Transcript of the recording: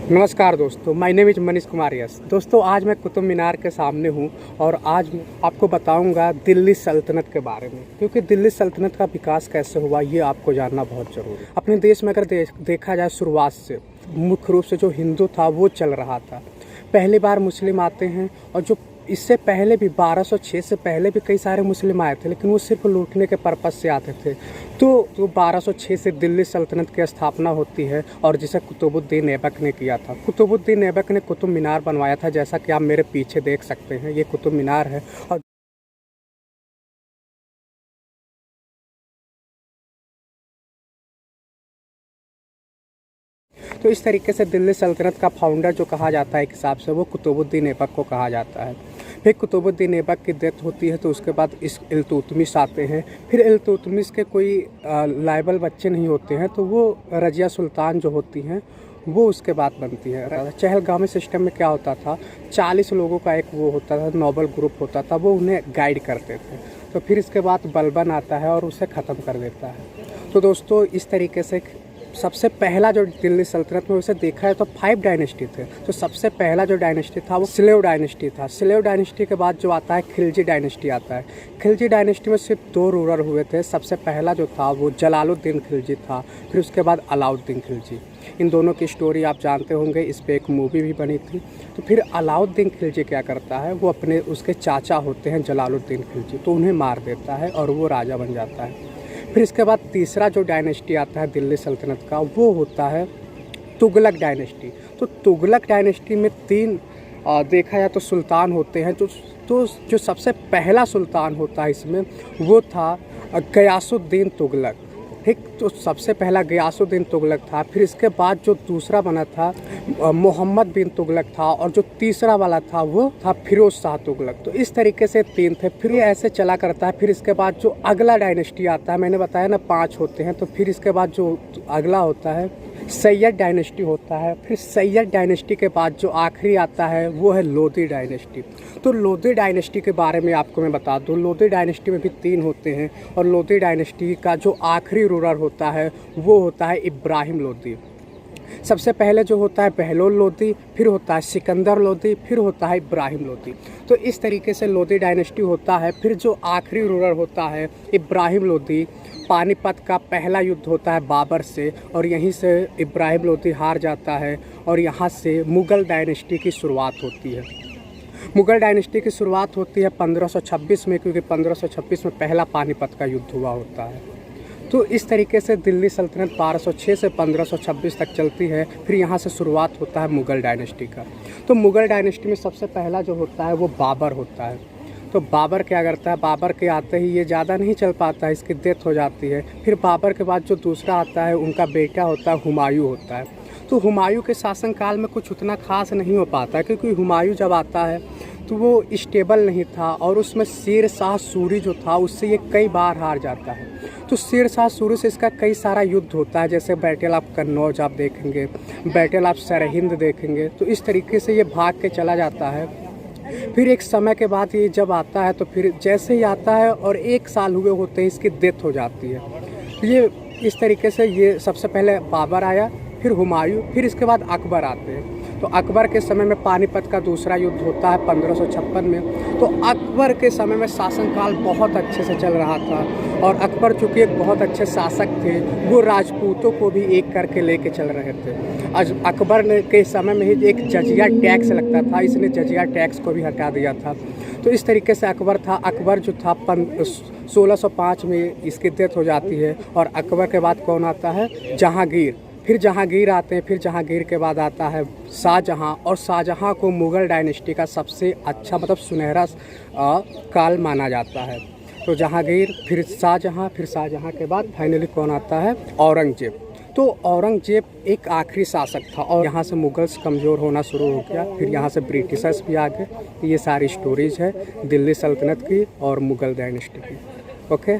नमस्कार दोस्तों, my name is Manish Kumar yes. दोस्तों, आज मैं कुतुब मीनार के सामने हूँ और आज मैं आपको बताऊँगा दिल्ली सल्तनत के बारे में, क्योंकि दिल्ली सल्तनत का विकास कैसे हुआ ये आपको जानना बहुत ज़रूरी है। अपने देश में अगर देखा जाए, शुरुआत से मुख्य रूप से जो हिंदू था वो चल रहा था। पहली बार मुस्लिम आते हैं और जो इससे पहले भी 1206 से पहले भी कई सारे मुस्लिम आए थे, लेकिन वो सिर्फ लूटने के पर्पज़ से आते थे। तो 1206 से दिल्ली सल्तनत की स्थापना होती है और जिसे कुतुबुद्दीन ऐबक ने किया था। कुतुबुद्दीन ऐबक ने कुतुब मीनार बनवाया था, जैसा कि आप मेरे पीछे देख सकते हैं, ये कुतुब मीनार है। और तो इस तरीके से दिल्ली सल्तनत का फाउंडर जो कहा जाता है एक हिसाब से, वो कुतुबुद्दीन ऐबक को कहा जाता है। फिर कुतुबुद्दीन ऐबक की डेथ होती है तो उसके बाद इस इल्तुतमिश आते हैं। फिर इल्तुतमिश के कोई लायबल बच्चे नहीं होते हैं, तो वो रज़िया सुल्तान जो होती हैं वो उसके बाद बनती है। चहलगामी सिस्टम में क्या होता था, 40 लोगों का एक वो होता था, नोबल ग्रुप होता था, वो उन्हें गाइड करते थे। तो फिर इसके बाद बलबन आता है और उसे ख़त्म कर देता है। तो दोस्तों, इस तरीके से सबसे पहला जो दिल्ली सल्तनत में उसे देखा है तो 5 डायनेस्टी थे। तो सबसे पहला जो डायनेस्टी था वो स्लेव डायनेस्टी था। स्लेव डायनेस्टी के बाद जो आता है खिलजी डायनेस्टी आता है। खिलजी डायनेस्टी में सिर्फ 2 रूलर हुए थे। सबसे पहला जो था वो जलालुद्दीन खिलजी था, फिर उसके बाद अलाउद्दीन खिलजी। इन दोनों की स्टोरी आप जानते होंगे, इस पर एक मूवी भी बनी थी। तो फिर अलाउद्दीन खिलजी क्या करता है, वो अपने उसके चाचा होते हैं जलालुद्दीन खिलजी, तो उन्हें मार देता है और वो राजा बन जाता है। फिर इसके बाद तीसरा जो डायनेस्टी आता है दिल्ली सल्तनत का, वो होता है तुगलक डायनेस्टी। तो तुगलक डायनेस्टी में 3 देखा जाए तो सुल्तान होते हैं। जो सबसे पहला सुल्तान होता है इसमें, वो था गयासुद्दीन तुगलक। ठीक, तो सबसे पहला गयासुद्दीन तुगलक था। फिर इसके बाद जो दूसरा बना था मोहम्मद बिन तुगलक था, और जो तीसरा वाला था वो था फिरोज शाह तुगलक। तो इस तरीके से 3 थे। फिर ये ऐसे चला करता है। फिर इसके बाद जो अगला डायनेस्टी आता है, मैंने बताया ना 5 होते हैं, तो फिर इसके बाद जो अगला होता है सैयद डायनेस्टी होता है। फिर सैयद डायनेस्टी के बाद जो आखिरी आता है वो है लोधी डायनेस्टी। तो लोधी डायनेस्टी के बारे में आपको मैं बता दूं, लोधी डायनेस्टी में भी 3 होते हैं और लोधी डायनेस्टी का जो आखिरी रूलर होता है वो होता है इब्राहिम लोधी। सबसे पहले जो होता है बहलोल लोधी, फिर होता है सिकंदर लोधी, फिर होता है इब्राहिम लोधी। तो इस तरीके से लोधी डायनेस्टी होता है। फिर जो आखिरी रूलर होता है इब्राहिम लोधी, पानीपत का पहला युद्ध होता है बाबर से, और यहीं से इब्राहिम लोधी हार जाता है और यहाँ से मुग़ल डायनेस्टी की शुरुआत होती है। मुग़ल डायनेस्टी की शुरुआत होती है 1526 में, क्योंकि 1526 में पहला पानीपत का युद्ध हुआ होता है। तो इस तरीके से दिल्ली सल्तनत 1206 से 1526 तक चलती है। फिर यहाँ से शुरुआत होता है मुग़ल डायनेस्टी का। तो मुग़ल डायनेस्टी में सबसे पहला जो होता है वो बाबर होता है। तो बाबर क्या करता है, बाबर के आते ही ये ज़्यादा नहीं चल पाता है, इसकी डेथ हो जाती है। फिर बाबर के बाद जो दूसरा आता है उनका बेटा होता है हुमायूं होता है। तो हुमायूं के शासनकाल में कुछ उतना खास नहीं हो पाता, क्योंकि हुमायूं जब आता है तो वो स्टेबल नहीं था, और उसमें शेर शाह सूरी जो था उससे ये कई बार हार जाता है। तो शेर शाह सूरी से इसका कई सारा युद्ध होता है, जैसे बैटल ऑफ कन्नौज आप देखेंगे, बैटल ऑफ सरहिंद देखेंगे। तो इस तरीके से ये भाग के चला जाता है। फिर एक समय के बाद ये जब आता है, तो फिर जैसे ही आता है और 1 साल हुए होते हैं इसकी डेथ हो जाती है। ये इस तरीके से ये सबसे पहले बाबर आया, फिर हुमायूं, फिर इसके बाद अकबर आते हैं। तो अकबर के समय में पानीपत का दूसरा युद्ध होता है 1556 में। तो अकबर के समय में शासनकाल बहुत अच्छे से चल रहा था, और अकबर चूँकि एक बहुत अच्छे शासक थे, वो राजपूतों को भी एक करके लेके चल रहे थे। आज अकबर ने के समय में ही एक जजिया टैक्स लगता था, इसने जजिया टैक्स को भी हटा दिया था। तो इस तरीके से अकबर था। अकबर जो था 1605 में इसकी डेथ हो जाती है। और अकबर के बाद कौन आता है, जहांगीर। फिर जहांगीर आते हैं। फिर जहांगीर के बाद आता है शाहजहां, और शाहजहां को मुग़ल डायनेस्टी का सबसे अच्छा मतलब सुनहरा काल माना जाता है। तो जहांगीर, फिर शाहजहां, फिर शाहजहां के बाद फाइनली कौन आता है, औरंगजेब। तो औरंगजेब एक आखिरी शासक था, और यहाँ से मुगल्स कमज़ोर होना शुरू हो गया। फिर यहाँ से ब्रिटिशर्स भी आ गए। ये सारी स्टोरीज़ है दिल्ली सल्तनत की और मुग़ल डायनेस्टी की। ओके।